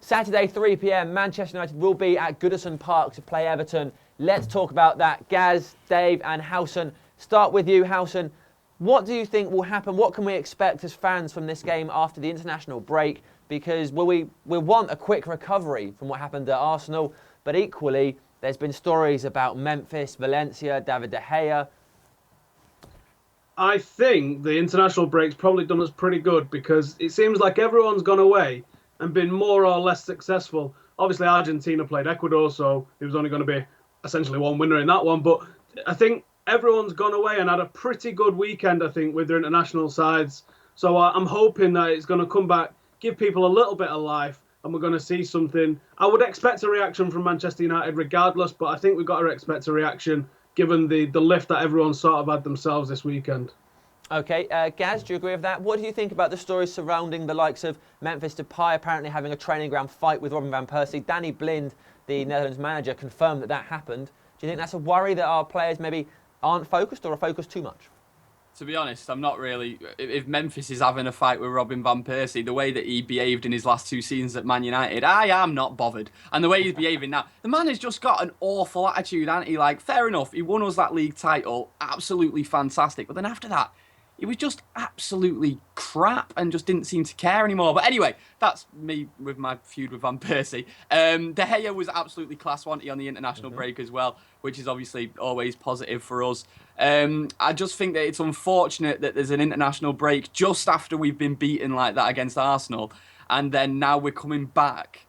Saturday, 3 p.m, Manchester United will be at Goodison Park to play Everton. Let's talk about that. Gaz, Dave and Howson. Start with you, Howson. What do you think will happen? What can we expect as fans from this game after the international break? Because we want a quick recovery from what happened at Arsenal, but equally, there's been stories about Memphis, Valencia, David De Gea. I think the international break's probably done us pretty good because it seems like everyone's gone away and been more or less successful. Obviously, Argentina played Ecuador, so there was only going to be essentially one winner in that one. But I think everyone's gone away and had a pretty good weekend, I think, with their international sides. So I'm hoping that it's going to come back, give people a little bit of life, and we're going to see something. I would expect a reaction from Manchester United regardless, but I think we've got to expect a reaction given the lift that everyone sort of had themselves this weekend. Okay, Gaz, do you agree with that? What do you think about the stories surrounding the likes of Memphis Depay apparently having a training ground fight with Robin van Persie? Danny Blind, the Netherlands manager, confirmed that happened. Do you think that's a worry that our players maybe aren't focused or are focused too much? To be honest, I'm not really. If Memphis is having a fight with Robin van Persie, the way that he behaved in his last 2 seasons at Man United, I am not bothered. And the way he's behaving now, the man has just got an awful attitude, hasn't he? Like, fair enough, he won us that league title, absolutely fantastic. But then after that, he was just absolutely crap and just didn't seem to care anymore. But anyway, that's me with my feud with Van Persie. De Gea was absolutely class, wasn't he, on the international break as well, which is obviously always positive for us. I just think that it's unfortunate that there's an international break just after we've been beaten like that against Arsenal. And then now we're coming back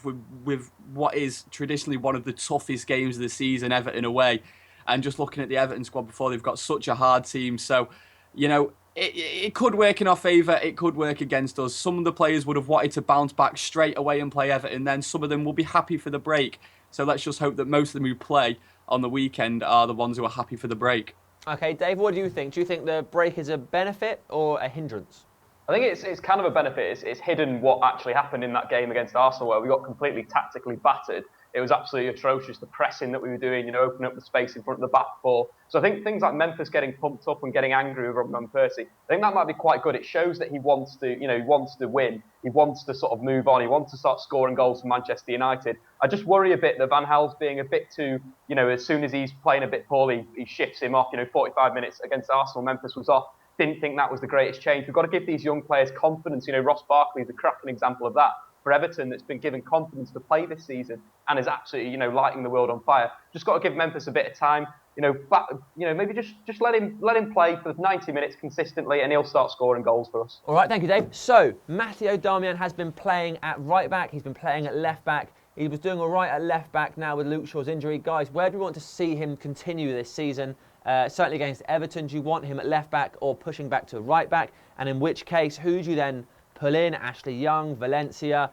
with what is traditionally one of the toughest games of the season, Everton away. And just looking at the Everton squad before, they've got such a hard team. So, you know, it could work in our favour, it could work against us. Some of the players would have wanted to bounce back straight away and play Everton, then some of them will be happy for the break. So let's just hope that most of them who play on the weekend are the ones who are happy for the break. Okay, Dave, what do you think? Do you think the break is a benefit or a hindrance? I think it's kind of a benefit. It's hidden what actually happened in that game against Arsenal where we got completely tactically battered. It was absolutely atrocious, the pressing that we were doing, opening up the space in front of the back four. So I think things like Memphis getting pumped up and getting angry with Robin van Persie, I think that might be quite good. It shows that he wants to, he wants to win. He wants to sort of move on. He wants to start scoring goals for Manchester United. I just worry a bit that Van Gaal's being a bit too, as soon as he's playing a bit poorly, he shifts him off. 45 minutes against Arsenal, Memphis was off. Didn't think that was the greatest change. We've got to give these young players confidence. Ross Barkley is a cracking example of that. For Everton, that's been given confidence to play this season and is absolutely, lighting the world on fire. Just got to give Memphis a bit of time. Maybe just let him play for 90 minutes consistently, and he'll start scoring goals for us. All right, thank you, Dave. So Matteo Darmian has been playing at right back. He's been playing at left back. He was doing all right at left back now with Luke Shaw's injury. Guys, where do we want to see him continue this season? Certainly against Everton, do you want him at left back or pushing back to right back? And in which case, who do you then pull in? Ashley Young, Valencia,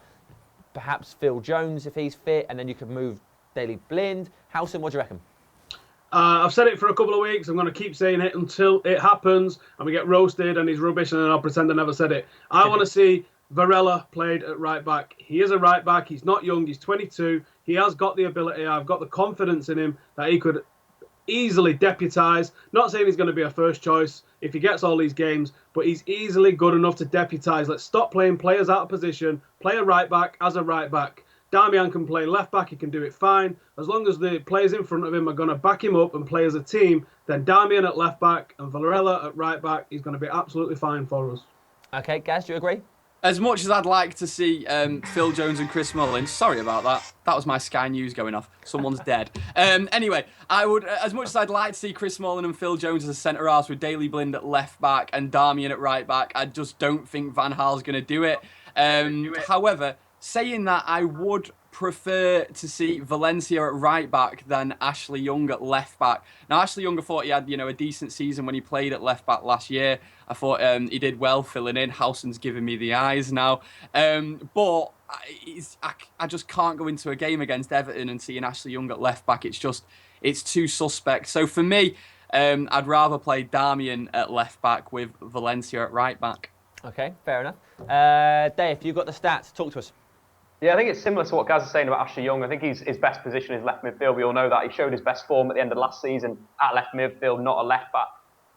perhaps Phil Jones if he's fit, and then you could move Daley Blind. Howson, what do you reckon? I've said it for a couple of weeks. I'm going to keep saying it until it happens and we get roasted and he's rubbish and then I'll pretend I never said it. I want to see Varela played at right back. He is a right back. He's not young. He's 22. He has got the ability. I've got the confidence in him that he could easily deputise. Not saying he's going to be a first choice if he gets all these games, but he's easily good enough to deputise. Let's stop playing players out of position. Play a right back as a right back. Darmian can play left back. He can do it fine. As long as the players in front of him are going to back him up and play as a team, then Darmian at left back and Varela at right back, he's going to be absolutely fine for us. Okay, Gaz, do you agree? As much as I'd like to see Phil Jones and Chris Mullins, sorry about that. That was my Sky News going off. Someone's dead. Anyway, I would, as much as I'd like to see Chris Mullins and Phil Jones as a centre half with Daley Blind at left back and Darmian at right back, I just don't think Van Gaal's going to do it. However, saying that, I would prefer to see Valencia at right back than Ashley Young at left back. Now, Ashley Young, I thought he had, a decent season when he played at left back last year. I thought he did well filling in. Howson's giving me the eyes now. But I just can't go into a game against Everton and seeing Ashley Young at left back. It's too suspect. So for me, I'd rather play Darmian at left back with Valencia at right back. Okay, fair enough. Dave, you've got the stats. Talk to us. Yeah, I think it's similar to what Gaz is saying about Ashley Young. I think his best position is left midfield. We all know that. He showed his best form at the end of last season at left midfield, not a left back.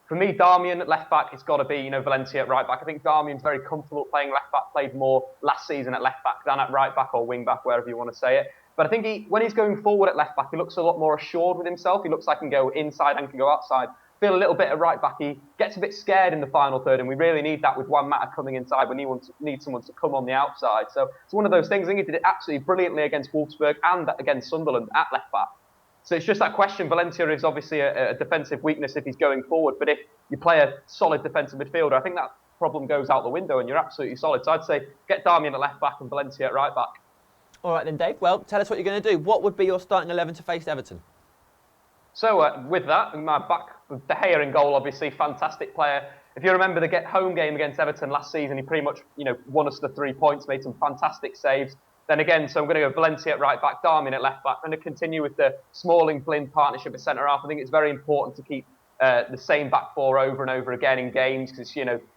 For me, Darmian at left back, it's got to be, Valencia at right back. I think Darmian's very comfortable playing left back, played more last season at left back than at right back or wing back, wherever you want to say it. But I think when he's going forward at left back, he looks a lot more assured with himself. He looks like he can go inside and can go outside. Feel a little bit at right back. He gets a bit scared in the final third, and we really need that with Juan Mata coming inside when he needs someone to come on the outside. So it's one of those things. I think he did it absolutely brilliantly against Wolfsburg and against Sunderland at left back. So it's just that question. Valencia is obviously a defensive weakness if he's going forward, but if you play a solid defensive midfielder, I think that problem goes out the window and you're absolutely solid. So I'd say get Darmian at left back and Valencia at right back. All right then, Dave. Well, tell us what you're going to do. What would be your starting 11 to face Everton? So with that, in my back, De Gea in goal, obviously, fantastic player. If you remember the home game against Everton last season, he pretty much won us the 3 points, made some fantastic saves. Then again, so I'm going to go Valencia at right back, Darmian at left back. I'm going to continue with the Smalling-Blind partnership at centre-half. I think it's very important to keep the same back four over and over again in games because,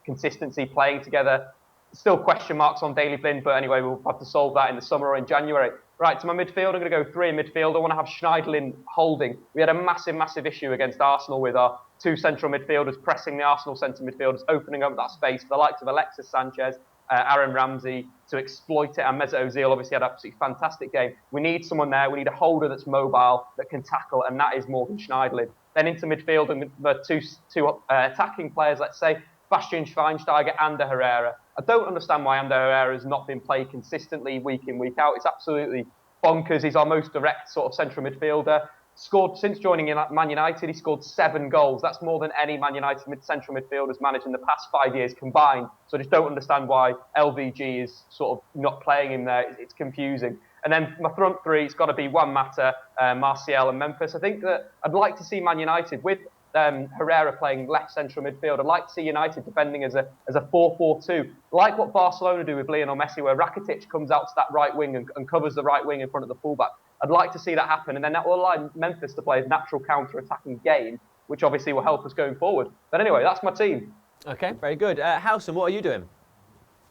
consistency, playing together. Still question marks on Daley Blind, but anyway, we'll have to solve that in the summer or in January. Right, to my midfield, I'm going to go 3 in midfield. I want to have Schneiderlin holding. We had a massive, massive issue against Arsenal with our 2 central midfielders pressing the Arsenal centre midfielders, opening up that space for the likes of Alexis Sanchez, Aaron Ramsey to exploit it, and Mesut Ozil obviously had an absolutely fantastic game. We need someone there. We need a holder that's mobile, that can tackle, and that is Morgan Schneiderlin. Then into midfield, and the two attacking players, let's say, Bastian Schweinsteiger and Ander Herrera. I don't understand why Ander Herrera has not been played consistently week in, week out. It's absolutely bonkers. He's our most direct sort of central midfielder. Scored since joining in Man United, he scored 7 goals. That's more than any Man United central midfielders managed in the past 5 years combined. So I just don't understand why LVG is sort of not playing him there. It's confusing. And then my front 3, it's got to be Juan Mata, Martial and Memphis. I think that I'd like to see Man United with Herrera playing left central midfield. I'd like to see United defending as a 4-4-2, like what Barcelona do with Lionel Messi, where Rakitic comes out to that right wing and covers the right wing in front of the fullback. I'd like to see that happen, and then that will allow Memphis to play a natural counter-attacking game, which obviously will help us going forward. But anyway, that's my team. Okay, very good. Howson, what are you doing?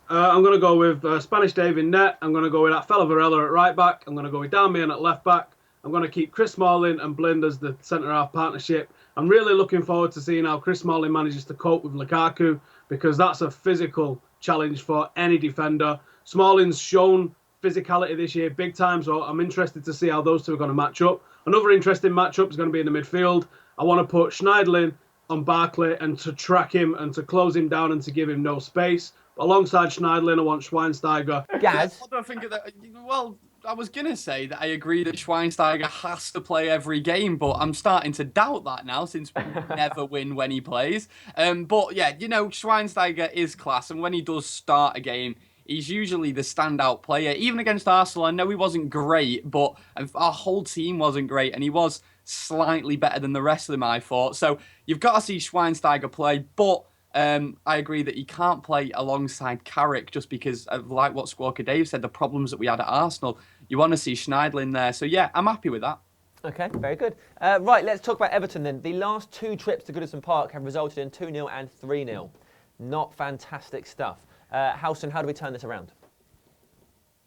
I'm going to go with Spanish Dave in net. I'm going to go with that fella Varela at right back. I'm going to go with Darmian at left back. I'm going to keep Chris Smalling and Blind as the centre-half partnership. I'm really looking forward to seeing how Chris Smalling manages to cope with Lukaku, because that's a physical challenge for any defender. Smalling's shown physicality this year big time, so I'm interested to see how those two are going to match up. Another interesting matchup is going to be in the midfield. I want to put Schneiderlin on Barkley and to track him and to close him down and to give him no space. But alongside Schneiderlin, I want Schweinsteiger. Gaz? What do I think of that? Well, I was going to say that I agree that Schweinsteiger has to play every game, but I'm starting to doubt that now since we never win when he plays. But yeah, Schweinsteiger is class, and when he does start a game, he's usually the standout player. Even against Arsenal, I know he wasn't great, but our whole team wasn't great, and he was slightly better than the rest of them, I thought. So you've got to see Schweinsteiger play, but I agree that he can't play alongside Carrick just because of, like what Squawker Dave said, the problems that we had at Arsenal. You want to see Schneiderlin there. So yeah, I'm happy with that. Okay, very good. Right, let's talk about Everton then. The last 2 trips to Goodison Park have resulted in 2-0 and 3-0. Not fantastic stuff. Howson, how do we turn this around?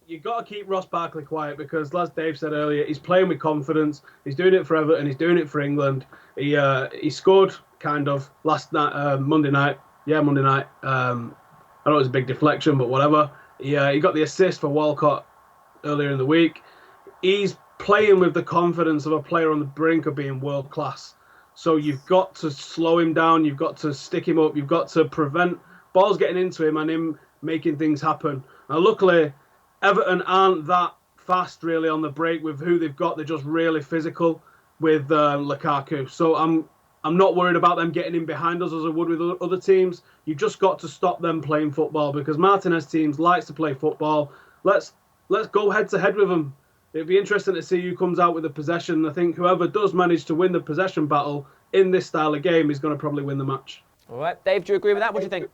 You've got to keep Ross Barkley quiet because, as Dave said earlier, he's playing with confidence. He's doing it for Everton. He's doing it for England. He scored kind of last night, Monday night. Yeah, Monday night. I know it was a big deflection, but whatever. He got the assist for Walcott earlier in the week. He's playing with the confidence of a player on the brink of being world class. So you've got to slow him down. You've got to stick him up. You've got to prevent balls getting into him and him making things happen. Now, luckily, Everton aren't that fast really on the break with who they've got. They're just really physical with Lukaku. So I'm not worried about them getting in behind us as I would with other teams. You've just got to stop them playing football because Martinez teams likes to play football. Let's go head to head with them. It'd be interesting to see who comes out with the possession. I think whoever does manage to win the possession battle in this style of game is going to probably win the match. All right, Dave, do you agree with that? What do you think?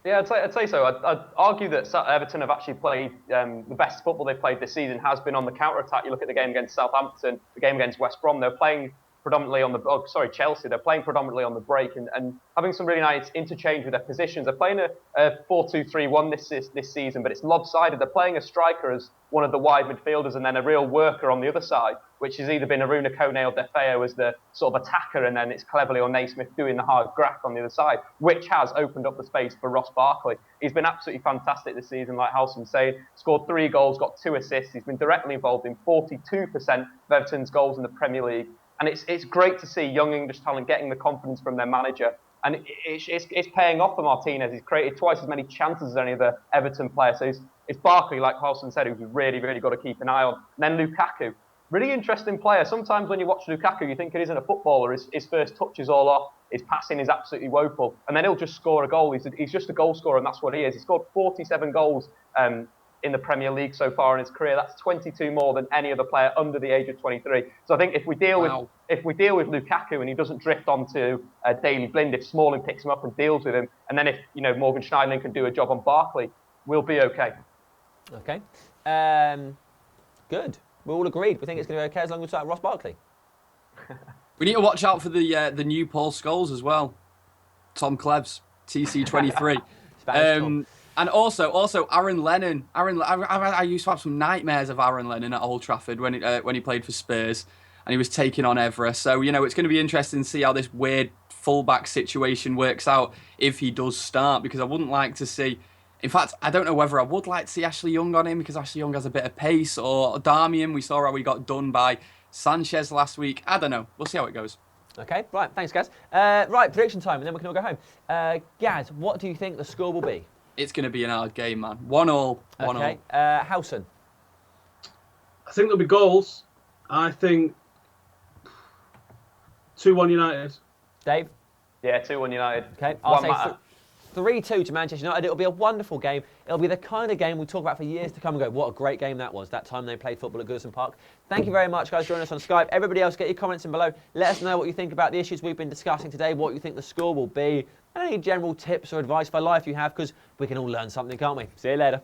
Yeah, I'd say so. I'd argue that Everton have actually played the best football they've played this season has been on the counter-attack. You look at the game against Southampton, the game against West Brom, they're playing predominantly on the, Chelsea, they're playing predominantly on the break and having some really nice interchange with their positions. They're playing a 4-2-3-1 this season, but it's lopsided. They're playing a striker as one of the wide midfielders and then a real worker on the other side, which has either been Aruna Kone or Defeo as the sort of attacker, and then it's Cleverley or Naismith doing the hard graft on the other side, which has opened up the space for Ross Barkley. He's been absolutely fantastic this season, like Halson said. Scored 3 goals, got 2 assists. He's been directly involved in 42% of Everton's goals in the Premier League. And it's great to see young English talent getting the confidence from their manager. And it's paying off for Martinez. He's created twice as many chances as any other Everton player. So it's Barkley, like Halson said, who's really, really got to keep an eye on. And then Lukaku, really interesting player. Sometimes when you watch Lukaku, you think it isn't a footballer. His first touch is all off. His passing is absolutely woeful. And then he'll just score a goal. He's just a goal scorer, and that's what he is. He scored 47 goals in the Premier League so far in his career. That's 22 more than any other player under the age of 23. So I think if we deal with Lukaku and he doesn't drift onto Daley Blind, if Smalling picks him up and deals with him, and then if Morgan Schneiderlin can do a job on Barkley, we'll be okay. Okay, good. We're all agreed. We think it's going to be okay as long as we start Ross Barkley. We need to watch out for the new Paul Scholes as well. Tom Klebs, TC23. And also Aaron Lennon. I used to have some nightmares of Aaron Lennon at Old Trafford when he played for Spurs, and he was taking on Evra. So it's going to be interesting to see how this weird fullback situation works out if he does start, because I wouldn't like to see. In fact, I don't know whether I would like to see Ashley Young on him, because Ashley Young has a bit of pace, or Darmian. We saw how he got done by Sanchez last week. I don't know. We'll see how it goes. Okay, right. Thanks, Gaz. Right, prediction time, and then we can all go home. Gaz, what do you think the score will be? It's going to be an hard game, man. 1-1. Okay. Howson? I think there'll be goals. I think 2-1 United. Dave? Yeah, 2-1 United. Okay, I'll say 3-2 to Manchester United. It'll be a wonderful game. It'll be the kind of game we talk about for years to come and go, what a great game that was, that time they played football at Goodison Park. Thank you very much, guys, joining us on Skype. Everybody else, get your comments in below. Let us know what you think about the issues we've been discussing today, what you think the score will be, and any general tips or advice for life you have, because we can all learn something, can't we? See you later.